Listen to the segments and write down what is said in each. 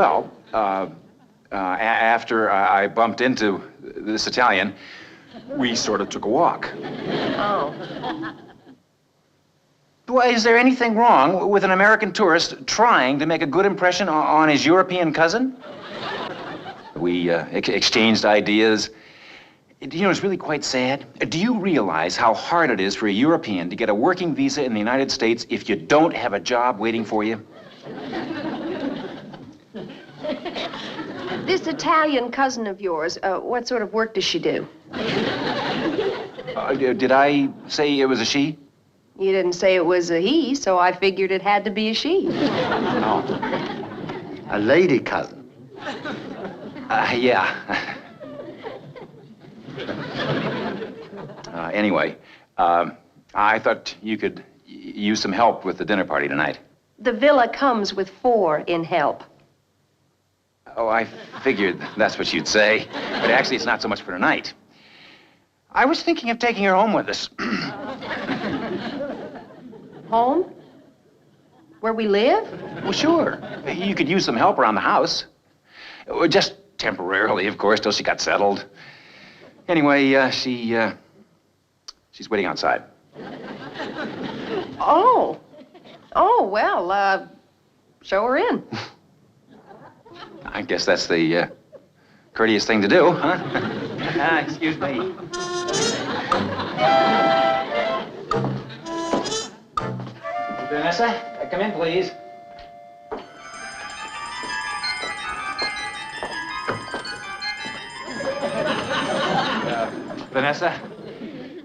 Well, after I bumped into this Italian, we sort of took a walk. Oh. Well, is there anything wrong with an American tourist trying to make a good impression on his European cousin? We exchanged ideas. You know, it's really quite sad. Do you realize how hard it is for a European to get a working visa in the United States if you don't have a job waiting for you? This Italian cousin of yours, what sort of work does she do? Did I say it was a she? You didn't say it was a he, so I figured it had to be a she. No. A lady cousin. Yeah. Anyway, I thought you could use some help with the dinner party tonight. The villa comes with 4 in help. Oh, I figured that's what you'd say. But actually, it's not so much for tonight. I was thinking of taking her home with us. Home? Where we live? Well, sure. You could use some help around the house. Just temporarily, of course, till she got settled. Anyway, she's waiting outside. Oh. Oh, well, show her in. I guess that's the courteous thing to do, huh? Excuse me. Vanessa, come in, please. Vanessa,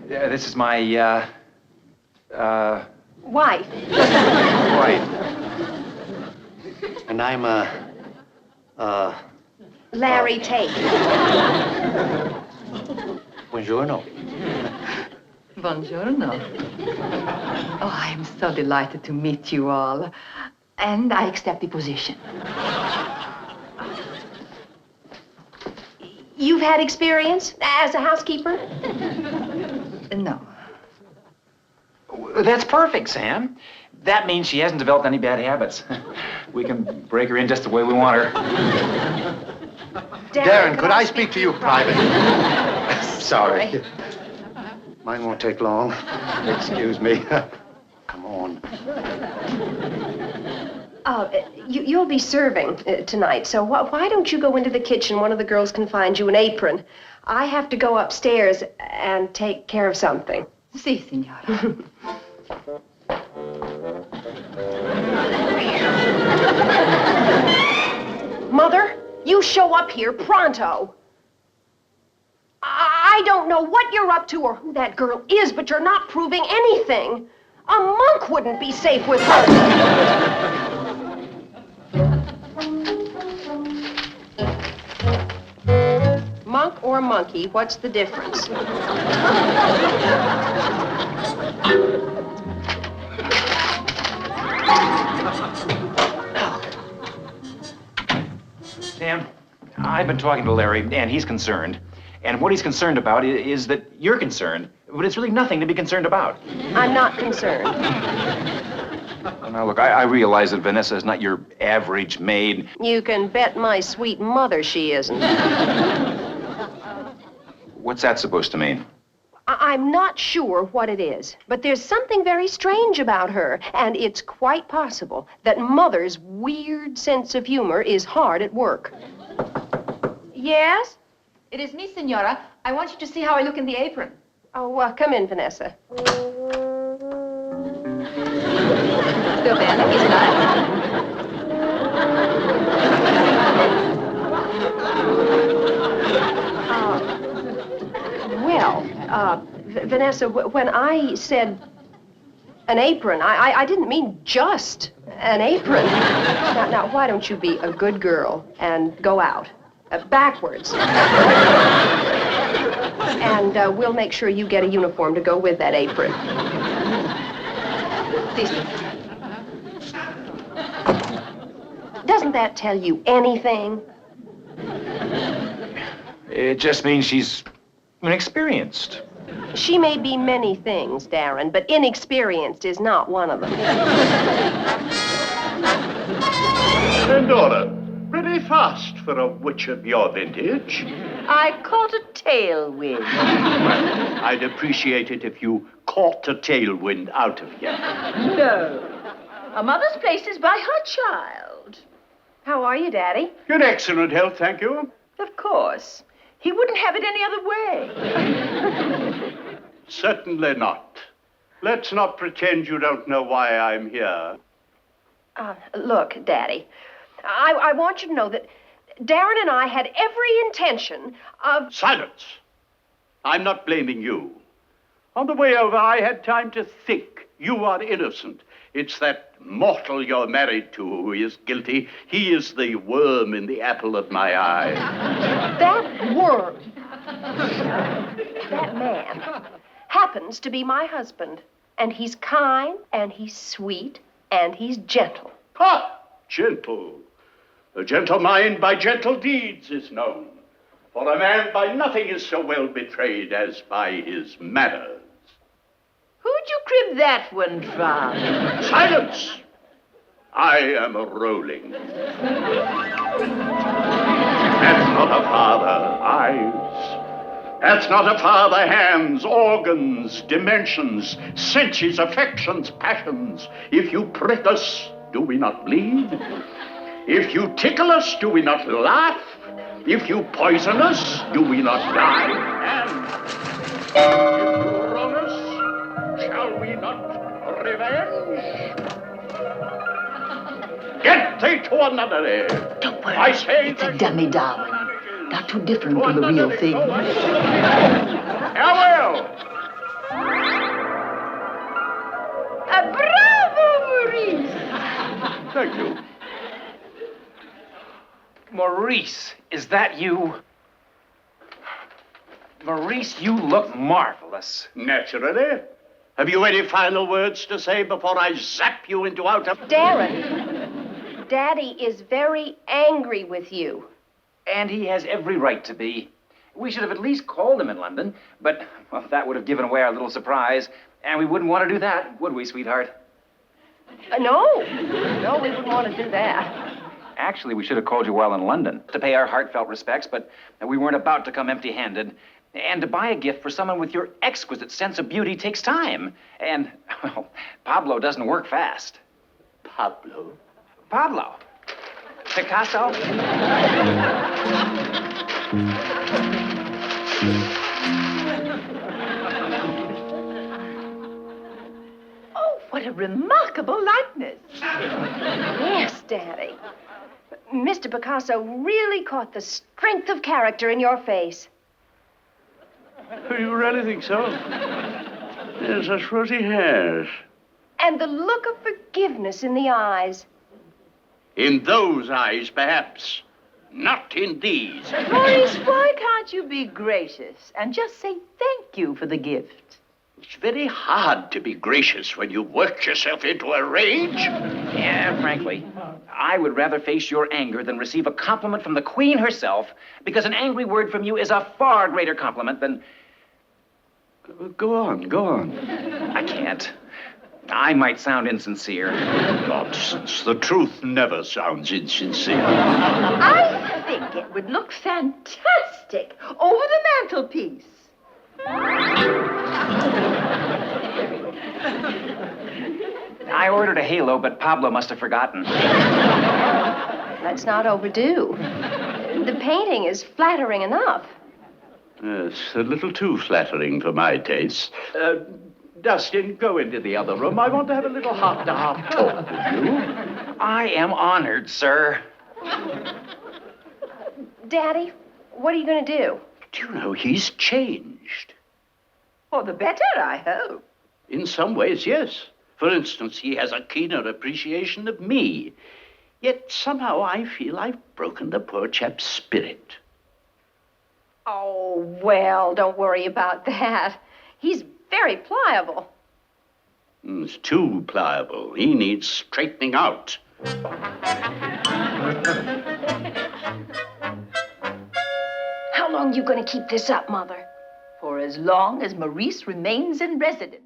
this is my, Wife. wife. And I'm, Larry Tate. buongiorno. Buongiorno. Oh, I'm so delighted to meet you all. And I accept the position. You've had experience as a housekeeper? No. That's perfect, Sam. That means she hasn't developed any bad habits. We can break her in just the way we want her. Darrin, could I speak to you privately? Sorry. Mine won't take long. Excuse me. Come on. You'll be serving tonight, so why don't you go into the kitchen? One of the girls can find you an apron. I have to go upstairs and take care of something. Si, signora. Mother, you show up here pronto. I don't know what you're up to or who that girl is, but you're not proving anything. A monk wouldn't be safe with her. Monk or monkey, what's the difference? Sam, I've been talking to Larry, and he's concerned. And what he's concerned about is that you're concerned, but it's really nothing to be concerned about. I'm not concerned. Now, look, I realize that Vanessa is not your average maid. You can bet my sweet mother she isn't. What's that supposed to mean? I'm not sure what it is, but there's something very strange about her, and it's quite possible that Mother's weird sense of humor is hard at work. Yes? It is me, signora. I want you to see how I look in the apron. Oh, come in, Vanessa. Sto bene, chi sta? Vanessa, when I said an apron, I didn't mean just an apron. Now, why don't you be a good girl and go out backwards? And we'll make sure you get a uniform to go with that apron. Doesn't that tell you anything? It just means she's inexperienced. She may be many things, Darrin, but inexperienced is not one of them. And order. Ready? very fast for a witch of your vintage. I caught a tailwind. I'd appreciate it if you caught a tailwind out of you. No. A mother's place is by her child. How are you, Daddy? In excellent health, thank you. Of course. He wouldn't have it any other way. Certainly not. Let's not pretend you don't know why I'm here. Look, Daddy, I want you to know that Darrin and I had every intention of... Silence! I'm not blaming you. On the way over, I had time to think. You are innocent. It's that mortal you're married to who is guilty. He is the worm in the apple of my eye. That worm, that man, happens to be my husband. And he's kind, and he's sweet, and he's gentle. Ha! Gentle. A gentle mind by gentle deeds is known. For a man by nothing is so well betrayed as by his manners. Who'd you crib that one from? Silence! I am rolling. That's not a father. Eyes. That's not a father. Hands, organs, dimensions, senses, affections, passions. If you prick us, do we not bleed? If you tickle us, do we not laugh? If you poison us, do we not die? And if you wrong us, shall we not revenge? Get thee to a nunnery. Don't worry. I say it's a dummy, darling. Not too different from the real thing. Farewell. Bravo, Maurice! Thank you. Maurice, is that you? Maurice, you look marvelous. Naturally. Have you any final words to say before I zap you into outer... Darrin, Daddy is very angry with you. And he has every right to be. We should have at least called him in London, but, well, that would have given away our little surprise, and we wouldn't want to do that, would we, sweetheart? No, we wouldn't want to do that. Actually, we should have called you while in London to pay our heartfelt respects, but we weren't about to come empty-handed. And to buy a gift for someone with your exquisite sense of beauty takes time. And, well, Pablo doesn't work fast. Pablo? Pablo. Picasso? Oh, what a remarkable likeness. Yes, Daddy. Mr. Picasso really caught the strength of character in your face. You really think so? Yes, I suppose he has. And the look of forgiveness in the eyes. In those eyes, perhaps. Not in these. Maurice, why can't you be gracious and just say thank you for the gift? It's very hard to be gracious when you've worked yourself into a rage. Yeah, frankly, I would rather face your anger than receive a compliment from the Queen herself, because an angry word from you is a far greater compliment than... Go on. I can't. I might sound insincere. Nonsense. The truth never sounds insincere. I think it would look fantastic over the mantelpiece. I ordered a halo, but Pablo must have forgotten. Let's not overdo. The painting is flattering enough. Yes, a little too flattering for my taste. Dustin, go into the other room. I want to have a little heart-to-heart talk with you. I am honored, sir. Daddy, what are you going to do? Do you know he's changed? For the better, I hope. In some ways, yes. For instance, he has a keener appreciation of me. Yet somehow I feel I've broken the poor chap's spirit. Oh, well, don't worry about that. He's very pliable. It's too pliable. He needs straightening out. How long are you going to keep this up, Mother? For as long as Maurice remains in residence.